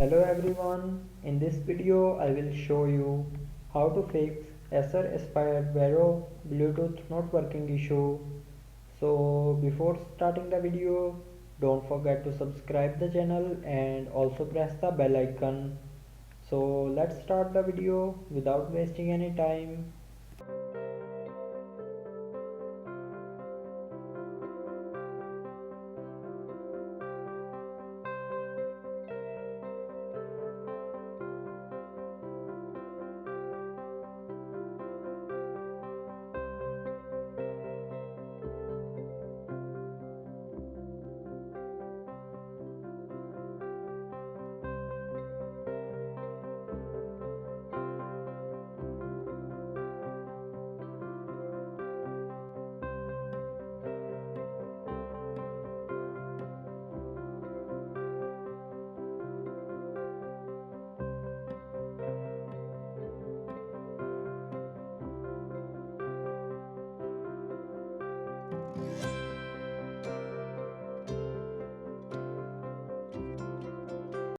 Hello everyone, in this video I will show you how to fix Acer Aspire Vero Bluetooth not working issue. So before starting the video, don't forget to subscribe the channel and also press the bell icon. So let's start the video without wasting any time.